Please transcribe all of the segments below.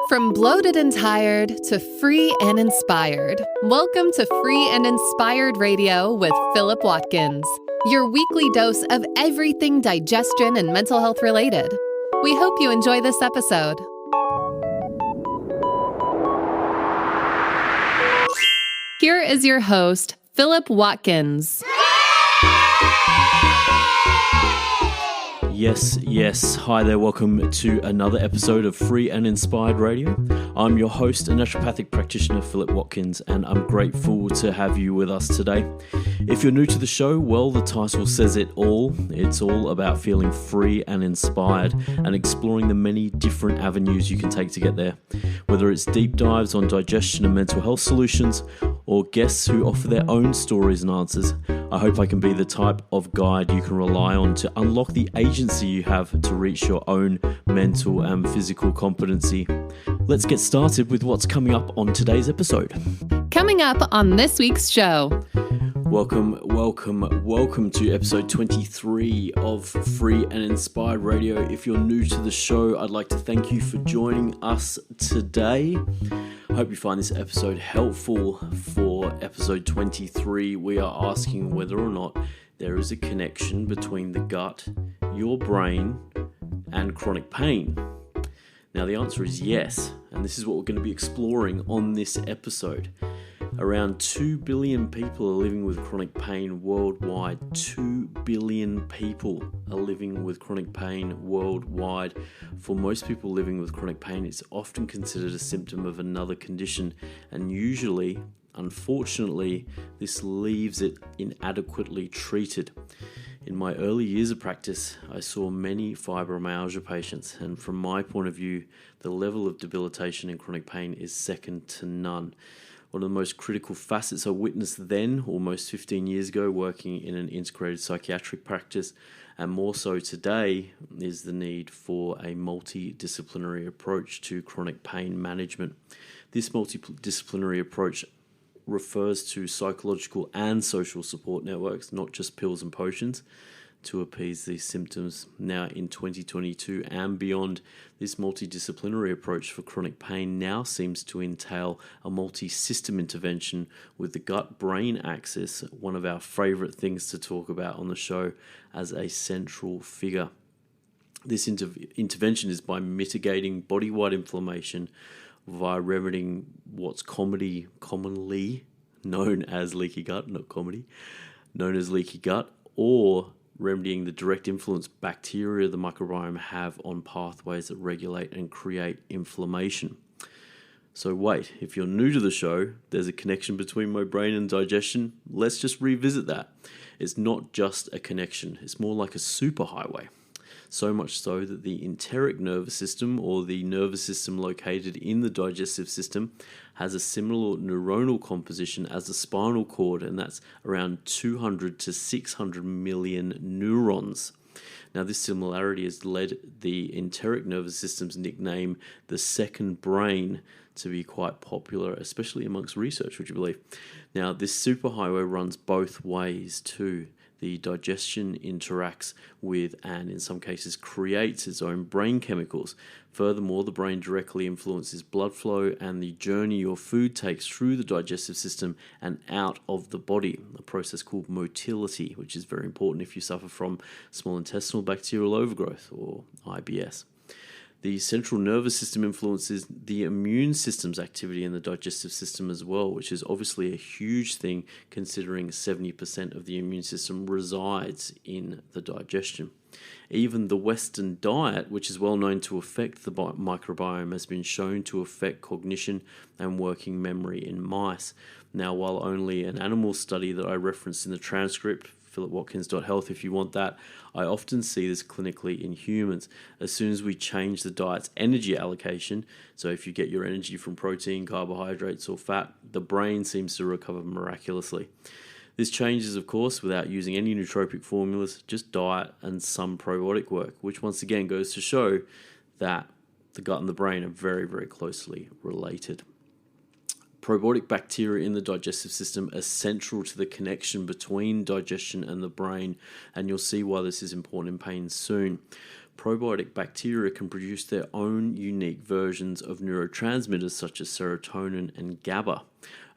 From bloated and tired to free and inspired. Welcome to Free and Inspired Radio with Philip Watkins, your weekly dose of everything digestion and mental health related. We hope you enjoy this episode. Here is your host, Philip Watkins. Yes. Hi there. Welcome to another episode of Free and Inspired Radio. I'm your host and naturopathic practitioner, Philip Watkins, and I'm grateful to have you with us today. If you're new to the show, well, the title says it all. It's all about feeling free and inspired and exploring the many different avenues you can take to get there. Whether it's deep dives on digestion and mental health solutions, or guests who offer their own stories and answers, I hope I can be the type of guide you can rely on to unlock the agency you have to reach your own mental and physical competency. Let's get started with what's coming up on today's episode. Coming up on this week's show. Welcome to episode 23 of Free and Inspired Radio. If you're new to the show, I'd like to thank you for joining us today. I hope you find this episode helpful. For episode 23, we are asking whether or not there is a connection between the gut, your brain, and chronic pain. Now, the answer is yes, and this is what we're going to be exploring on this episode. Around 2 billion people are living with chronic pain worldwide. 2 billion people are living with chronic pain worldwide. For most people living with chronic pain, it's often considered a symptom of another condition, and usually, unfortunately, this leaves it inadequately treated. In my early years of practice, I saw many fibromyalgia patients, and from my point of view, the level of debilitation in chronic pain is second to none. One of the most critical facets I witnessed then, almost 15 years ago, working in an integrated psychiatric practice, and more so today, is the need for a multidisciplinary approach to chronic pain management. This multidisciplinary approach refers to psychological and social support networks, not just pills and potions, to appease these symptoms. Now in 2022 and beyond, this multidisciplinary approach for chronic pain now seems to entail a multi-system intervention with the gut-brain axis, one of our favorite things to talk about on the show, as a central figure. This intervention is by mitigating body-wide inflammation via remedying what's commonly known as leaky gut, or remedying the direct influence bacteria the microbiome have on pathways that regulate and create inflammation. So wait, if you're new to the show, there's a connection between my brain and digestion. Let's just revisit that. It's not just a connection, it's more like a superhighway. So much so that the enteric nervous system, or the nervous system located in the digestive system, has a similar neuronal composition as the spinal cord, and that's around 200 to 600 million neurons. Now, this similarity has led the enteric nervous system's nickname, the second brain, to be quite popular, especially amongst research, would you believe? Now, this superhighway runs both ways too. The digestion interacts with, and in some cases creates, its own brain chemicals. Furthermore, the brain directly influences blood flow and the journey your food takes through the digestive system and out of the body, a process called motility, which is very important if you suffer from small intestinal bacterial overgrowth, or IBS. The central nervous system influences the immune system's activity in the digestive system as well, which is obviously a huge thing considering 70% of the immune system resides in the digestion. Even the Western diet, which is well known to affect the microbiome, has been shown to affect cognition and working memory in mice. Now, while only an animal study that I referenced in the transcript, philipwatkins.health if you want that, I often see this clinically in humans. As soon as we change the diet's energy allocation, so if you get your energy from protein, carbohydrates, or fat, the brain seems to recover miraculously. This changes, of course, without using any nootropic formulas, just diet and some probiotic work, which once again goes to show that the gut and the brain are very, very closely related. Probiotic bacteria in the digestive system are central to the connection between digestion and the brain, and you'll see why this is important in pain soon. Probiotic bacteria can produce their own unique versions of neurotransmitters such as serotonin and GABA.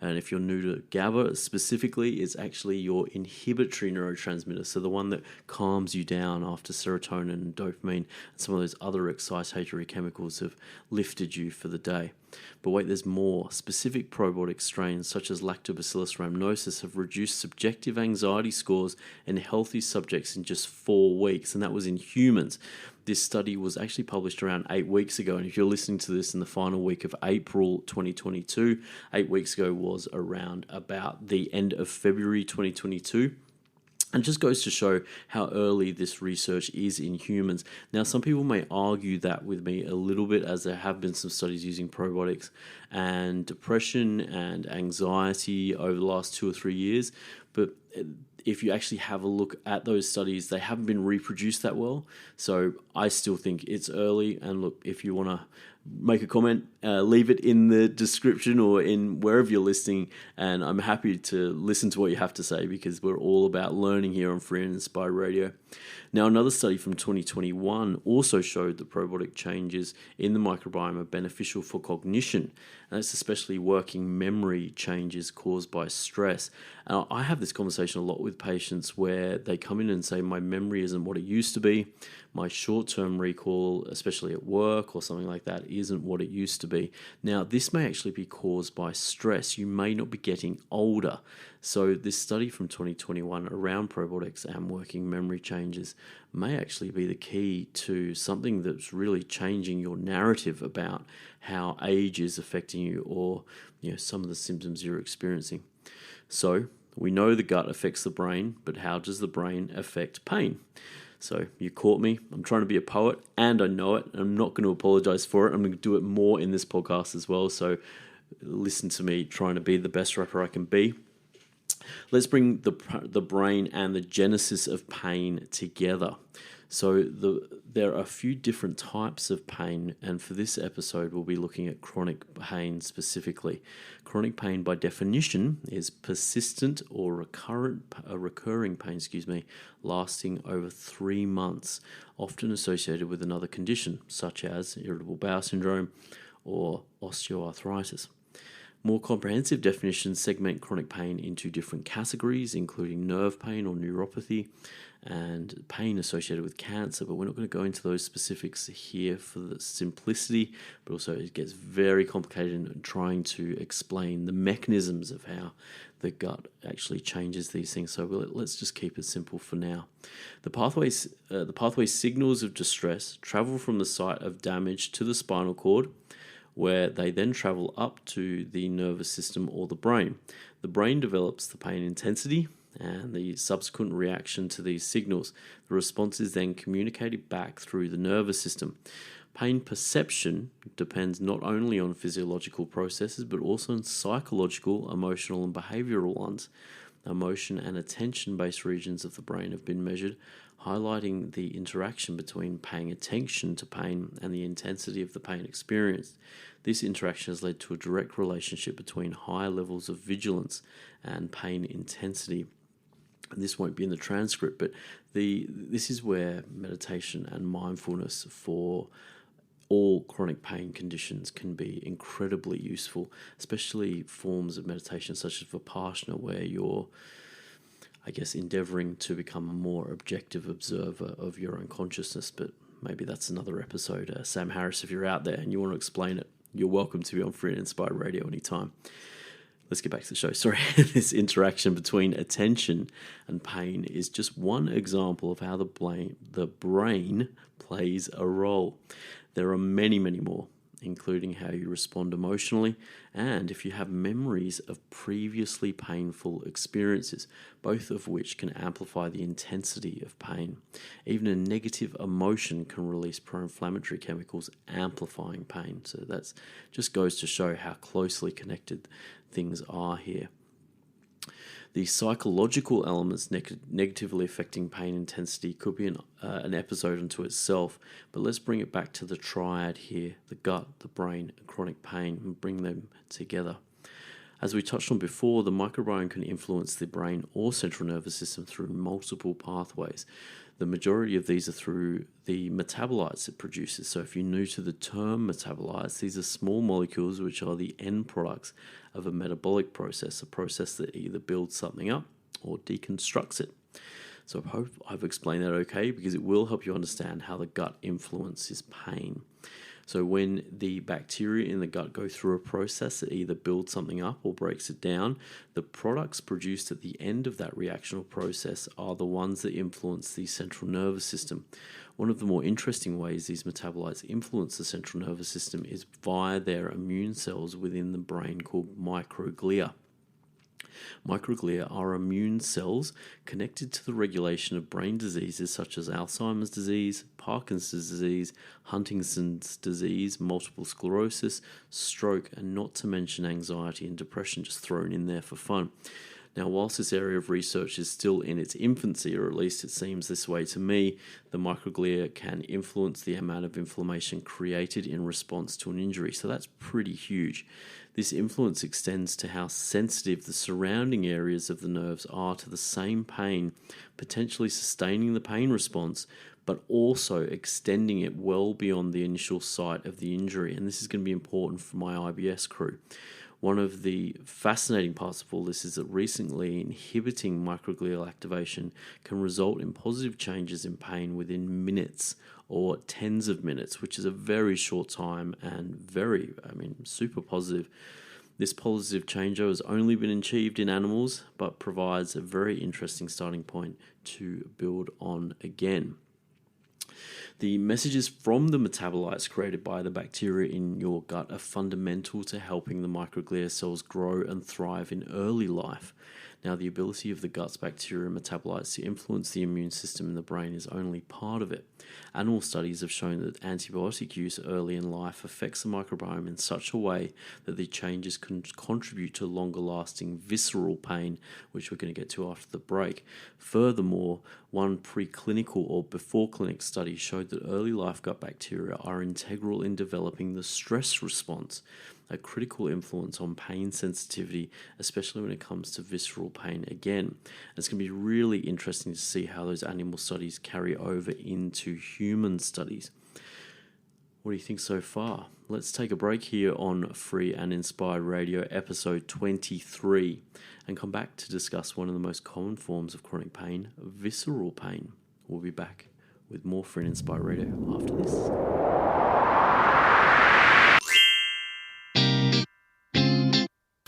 And if you're new to GABA specifically, it's actually your inhibitory neurotransmitter, so the one that calms you down after serotonin and dopamine and some of those other excitatory chemicals have lifted you for the day. But wait, there's more. Specific probiotic strains such as Lactobacillus rhamnosus have reduced subjective anxiety scores in healthy subjects in just 4 weeks, and that was in humans. This study was actually published around 8 weeks ago, and if you're listening to this in the final week of April 2022, 8 weeks ago was around about the end of February 2022. And just goes to show how early this research is in humans. Now, some people may argue that with me a little bit, as there have been some studies using probiotics and depression and anxiety over the last 2 or 3 years. But if you actually have a look at those studies, they haven't been reproduced that well. So I still think it's early. And look, if you want to make a comment, leave it in the description or in wherever you're listening, and I'm happy to listen to what you have to say, because we're all about learning here on Free and Inspired Radio. Now, another study from 2021 also showed that probiotic changes in the microbiome are beneficial for cognition, and that's especially working memory changes caused by stress. And I have this conversation a lot with patients where they come in and say, my memory isn't what it used to be. My short-term recall, especially at work or something like that, isn't what it used to be. Now, this may actually be caused by stress. You may not be getting older. So this study from 2021 around probiotics and working memory changes may actually be the key to something that's really changing your narrative about how age is affecting you, or some of the symptoms you're experiencing. So we know the gut affects the brain, but how does the brain affect pain? So you caught me. I'm trying to be a poet, and I know it. I'm not going to apologize for it. I'm going to do it more in this podcast as well. So listen to me trying to be the best rapper I can be. Let's bring the brain and the genesis of pain together. So there are a few different types of pain, and for this episode we'll be looking at chronic pain specifically. Chronic pain by definition is persistent or recurring pain, lasting over 3 months, often associated with another condition such as irritable bowel syndrome or osteoarthritis. More comprehensive definitions segment chronic pain into different categories, including nerve pain or neuropathy and pain associated with cancer, but we're not going to go into those specifics here for the simplicity, but also it gets very complicated in trying to explain the mechanisms of how the gut actually changes these things. So let's just keep it simple for now. The pathway signals of distress travel from the site of damage to the spinal cord, where they then travel up to the nervous system or the brain. The brain develops the pain intensity and the subsequent reaction to these signals. The response is then communicated back through the nervous system. Pain perception depends not only on physiological processes, but also on psychological, emotional, and behavioral ones. Emotion and attention-based regions of the brain have been measured, highlighting the interaction between paying attention to pain and the intensity of the pain experienced. This interaction has led to a direct relationship between high levels of vigilance and pain intensity. And this won't be in the transcript, but this is where meditation and mindfulness for all chronic pain conditions can be incredibly useful, especially forms of meditation such as Vipassana, where you're endeavoring to become a more objective observer of your own consciousness. But maybe that's another episode. Sam Harris, if you're out there and you want to explain it, you're welcome to be on Free and Inspired Radio anytime. Let's get back to the show. Sorry, this interaction between attention and pain is just one example of how the brain plays a role. There are many, many more, including how you respond emotionally and if you have memories of previously painful experiences, both of which can amplify the intensity of pain. Even a negative emotion can release pro-inflammatory chemicals, amplifying pain. So that just goes to show how closely connected things are here. The psychological elements negatively affecting pain intensity could be an episode unto itself, but let's bring it back to the triad here: the gut, the brain, and chronic pain, and bring them together. As we touched on before, the microbiome can influence the brain or central nervous system through multiple pathways. The majority of these are through the metabolites it produces. So if you're new to the term metabolites, these are small molecules which are the end products of a metabolic process, a process that either builds something up or deconstructs it. So I hope I've explained that okay, because it will help you understand how the gut influences pain. So when the bacteria in the gut go through a process that either builds something up or breaks it down, the products produced at the end of that reactional process are the ones that influence the central nervous system. One of the more interesting ways these metabolites influence the central nervous system is via their immune cells within the brain called microglia. Microglia are immune cells connected to the regulation of brain diseases such as Alzheimer's disease, Parkinson's disease, Huntington's disease, multiple sclerosis, stroke, and not to mention anxiety and depression, just thrown in there for fun. Now, whilst this area of research is still in its infancy, or at least it seems this way to me, the microglia can influence the amount of inflammation created in response to an injury. So that's pretty huge. This influence extends to how sensitive the surrounding areas of the nerves are to the same pain, potentially sustaining the pain response, but also extending it well beyond the initial site of the injury. And this is going to be important for my IBS crew. One of the fascinating parts of all this is that recently inhibiting microglial activation can result in positive changes in pain within minutes or tens of minutes, which is a very short time and super positive. This positive change has only been achieved in animals, but provides a very interesting starting point to build on again. The messages from the metabolites created by the bacteria in your gut are fundamental to helping the microglia cells grow and thrive in early life. Now, the ability of the gut's bacteria and metabolites to influence the immune system in the brain is only part of it. Animal studies have shown that antibiotic use early in life affects the microbiome in such a way that the changes can contribute to longer-lasting visceral pain, which we're going to get to after the break. Furthermore, one preclinical or before clinic study showed that early life gut bacteria are integral in developing the stress response, a critical influence on pain sensitivity, especially when it comes to visceral pain again. It's going to be really interesting to see how those animal studies carry over into human studies. What do you think so far? Let's take a break here on Free and Inspired Radio, episode 23, and come back to discuss one of the most common forms of chronic pain, visceral pain. We'll be back with more Free and Inspired Radio after this.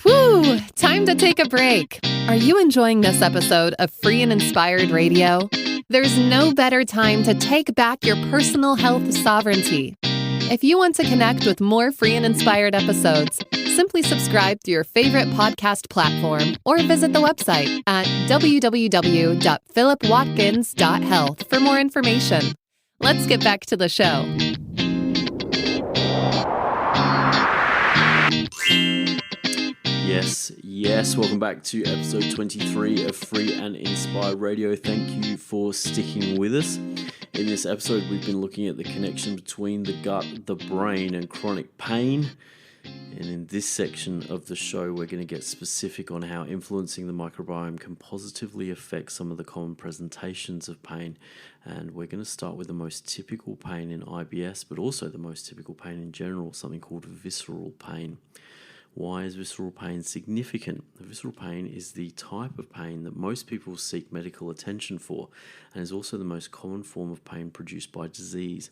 Whew, time to take a break. Are you enjoying this episode of Free and Inspired Radio? There's no better time to take back your personal health sovereignty. If you want to connect with more free and inspired episodes, simply subscribe to your favorite podcast platform or visit the website at www.philipwatkins.health for more information. Let's get back to the show. Yes, welcome back to episode 23 of Free and Inspired Radio. Thank you for sticking with us. In this episode, we've been looking at the connection between the gut, the brain, and chronic pain. And in this section of the show, we're going to get specific on how influencing the microbiome can positively affect some of the common presentations of pain. And we're going to start with the most typical pain in IBS, but also the most typical pain in general, something called visceral pain. Why is visceral pain significant? Visceral pain is the type of pain that most people seek medical attention for, and is also the most common form of pain produced by disease.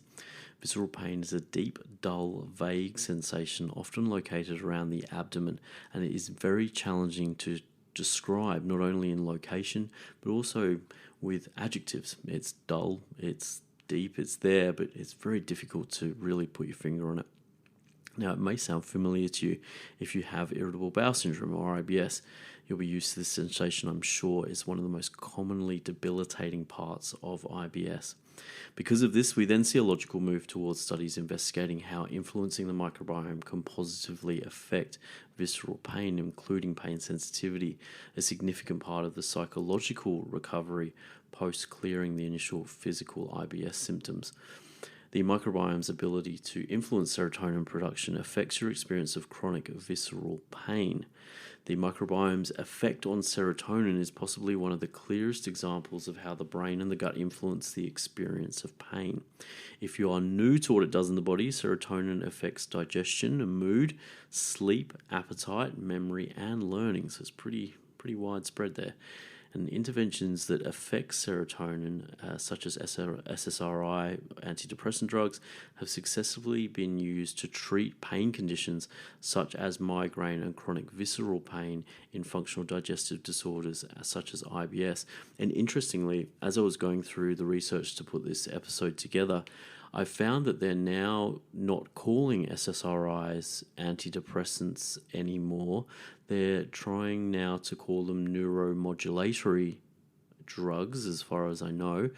Visceral pain is a deep, dull, vague sensation often located around the abdomen, and it is very challenging to describe, not only in location, but also with adjectives. It's dull, it's deep, it's there, but it's very difficult to really put your finger on it. Now, it may sound familiar to you if you have irritable bowel syndrome or IBS. You'll be used to this sensation, I'm sure, is one of the most commonly debilitating parts of IBS. Because of this, we then see a logical move towards studies investigating how influencing the microbiome can positively affect visceral pain, including pain sensitivity, a significant part of the psychological recovery post-clearing the initial physical IBS symptoms. The microbiome's ability to influence serotonin production affects your experience of chronic visceral pain. The microbiome's effect on serotonin is possibly one of the clearest examples of how the brain and the gut influence the experience of pain. If you are new to what it does in the body, serotonin affects digestion and mood, sleep, appetite, memory, and learning. So it's pretty widespread there. And interventions that affect serotonin, such as SSRI, antidepressant drugs, have successfully been used to treat pain conditions such as migraine and chronic visceral pain in functional digestive disorders such as IBS. And interestingly, as I was going through the research to put this episode together, I found that they're now not calling SSRIs antidepressants anymore. They're trying now to call them neuromodulatory drugs, as far as I know,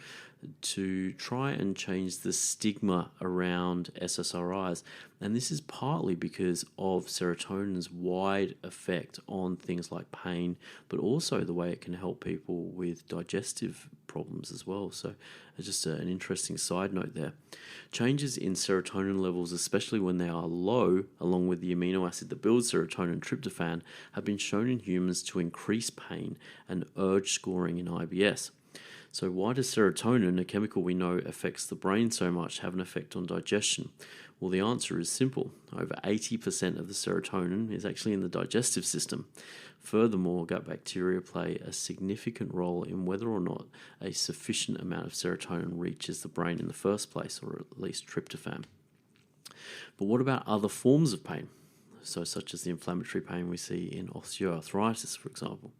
to try and change the stigma around SSRIs. And this is partly because of serotonin's wide effect on things like pain, but also the way it can help people with digestive problems as well. So just an interesting side note there. Changes in serotonin levels, especially when they are low, along with the amino acid that builds serotonin, tryptophan, have been shown in humans to increase pain and urge scoring in IBS. So why does serotonin, a chemical we know affects the brain so much, have an effect on digestion? Well, the answer is simple. Over 80% of the serotonin is actually in the digestive system. Furthermore, gut bacteria play a significant role in whether or not a sufficient amount of serotonin reaches the brain in the first place, or at least tryptophan. But what about other forms of pain? So such as the inflammatory pain we see in osteoarthritis, for example.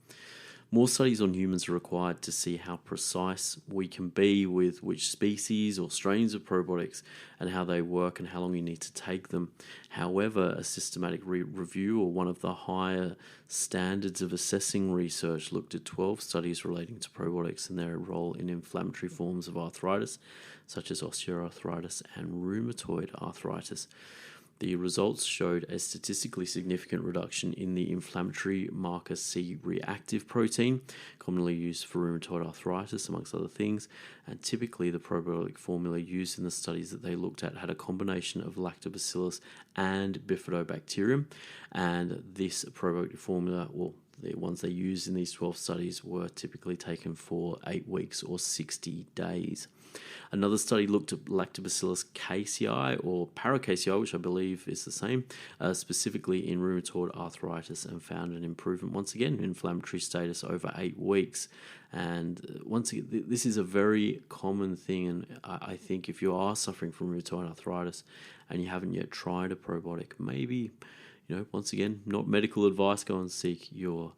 More studies on humans are required to see how precise we can be with which species or strains of probiotics and how they work and how long you need to take them. However, a systematic review, or one of the higher standards of assessing research, looked at 12 studies relating to probiotics and their role in inflammatory forms of arthritis, such as osteoarthritis and rheumatoid arthritis. The results showed a statistically significant reduction in the inflammatory marker C-reactive protein, commonly used for rheumatoid arthritis, amongst other things. And typically, the probiotic formula used in the studies that they looked at had a combination of lactobacillus and bifidobacterium. And this probiotic formula, well, the ones they used in these 12 studies, were typically taken for 8 weeks or 60 days. Another study looked at Lactobacillus casei, or paracasei, which I believe is the same, specifically in rheumatoid arthritis, and found an improvement, once again, in inflammatory status over 8 weeks. And once again, this is a very common thing, and I think if you are suffering from rheumatoid arthritis and you haven't yet tried a probiotic, maybe, once again, not medical advice, go and seek your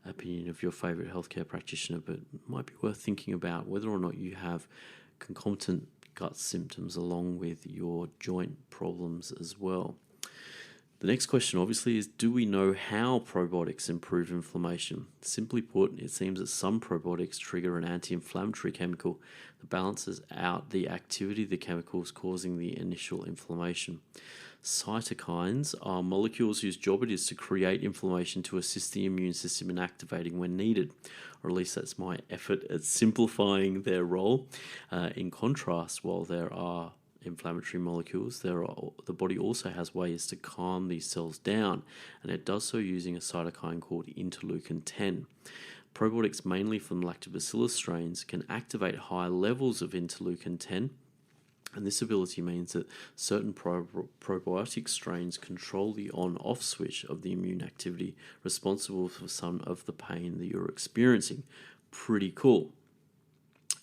opinion of your favorite healthcare practitioner, but it might be worth thinking about whether or not you have concomitant gut symptoms along with your joint problems as well. The next question, obviously, is do we know how probiotics improve inflammation? Simply put, it seems that some probiotics trigger an anti-inflammatory chemical that balances out the activity of the chemicals causing the initial inflammation. Cytokines are molecules whose job it is to create inflammation to assist the immune system in activating when needed, or at least that's my effort at simplifying their role. In contrast, while there are inflammatory molecules, the body also has ways to calm these cells down, and it does so using a cytokine called interleukin 10. Probiotics, mainly from lactobacillus strains, can activate high levels of interleukin 10, and this ability means that certain probiotic strains control the on-off switch of the immune activity responsible for some of the pain that you're experiencing. Pretty cool.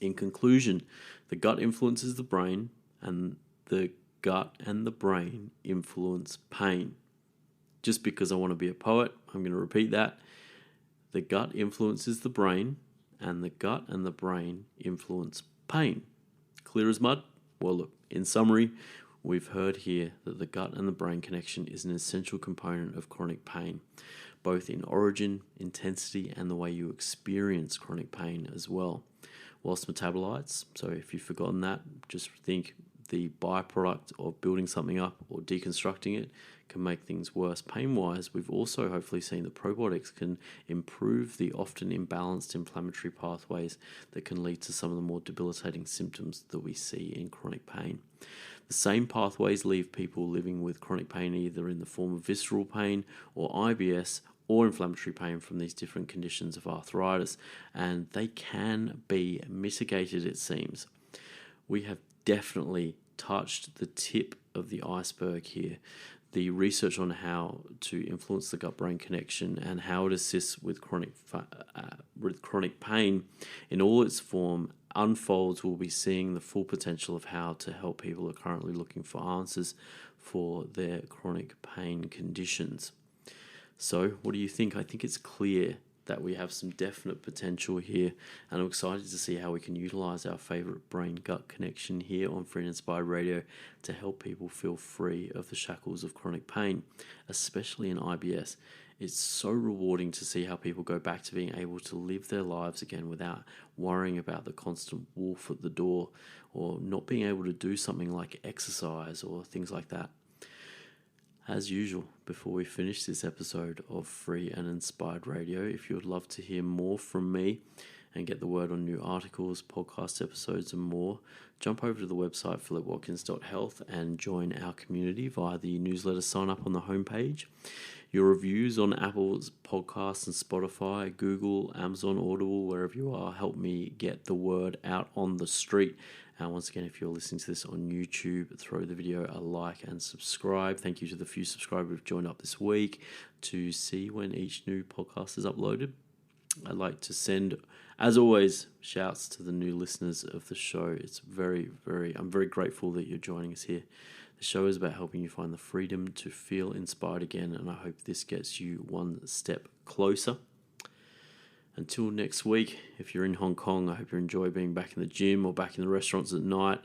In conclusion, the gut influences the brain, and the gut and the brain influence pain. Just because I want to be a poet, I'm going to repeat that. The gut influences the brain, and the gut and the brain influence pain. Clear as mud? Well, look, in summary, we've heard here that the gut and the brain connection is an essential component of chronic pain, both in origin, intensity, and the way you experience chronic pain as well. Whilst metabolites, so if you've forgotten that, just think the byproduct of building something up or deconstructing it can make things worse pain-wise. We've also hopefully seen that probiotics can improve the often imbalanced inflammatory pathways that can lead to some of the more debilitating symptoms that we see in chronic pain. The same pathways leave people living with chronic pain either in the form of visceral pain or IBS or inflammatory pain from these different conditions of arthritis, and they can be mitigated, it seems. We have definitely touched the tip of the iceberg here. The research on how to influence the gut-brain connection and how it assists with chronic pain in all its form unfolds. We'll be seeing the full potential of how to help people who are currently looking for answers for their chronic pain conditions. So, what do you think? I think it's clear that we have some definite potential here, and I'm excited to see how we can utilize our favorite brain-gut connection here on Free and Inspired Radio to help people feel free of the shackles of chronic pain, especially in IBS. It's so rewarding to see how people go back to being able to live their lives again without worrying about the constant wolf at the door or not being able to do something like exercise or things like that. As usual, before we finish this episode of Free and Inspired Radio, if you would love to hear more from me and get the word on new articles, podcast episodes and more, jump over to the website philipwatkins.health and join our community via the newsletter sign up on the homepage. Your reviews on Apple's podcasts and Spotify, Google, Amazon, Audible, wherever you are, help me get the word out on the street. And once again, if you're listening to this on YouTube, throw the video a like and subscribe. Thank you to the few subscribers who've joined up this week to see when each new podcast is uploaded. I'd like to send, as always, shouts to the new listeners of the show. It's I'm very grateful that you're joining us here. The show is about helping you find the freedom to feel inspired again, and I hope this gets you one step closer. Until next week, if you're in Hong Kong, I hope you enjoy being back in the gym or back in the restaurants at night.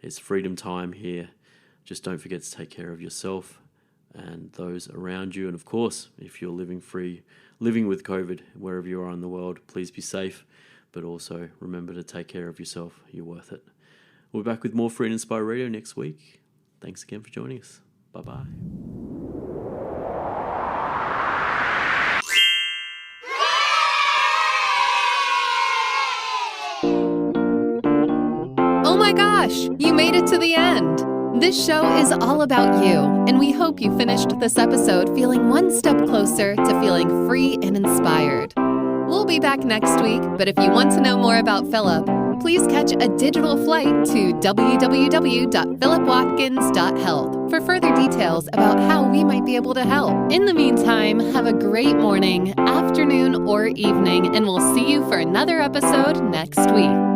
It's freedom time here. Just don't forget to take care of yourself and those around you. And of course, if you're living with COVID, wherever you are in the world, please be safe. But also remember to take care of yourself. You're worth it. We'll be back with more Free and Inspired Radio next week. Thanks again for joining us. Bye-bye. Oh my gosh, you made it to the end. This show is all about you, and we hope you finished this episode feeling one step closer to feeling free and inspired. We'll be back next week, but if you want to know more about Philip, please catch a digital flight to www.philipwatkins.health for further details about how we might be able to help. In the meantime, have a great morning, afternoon, or evening, and we'll see you for another episode next week.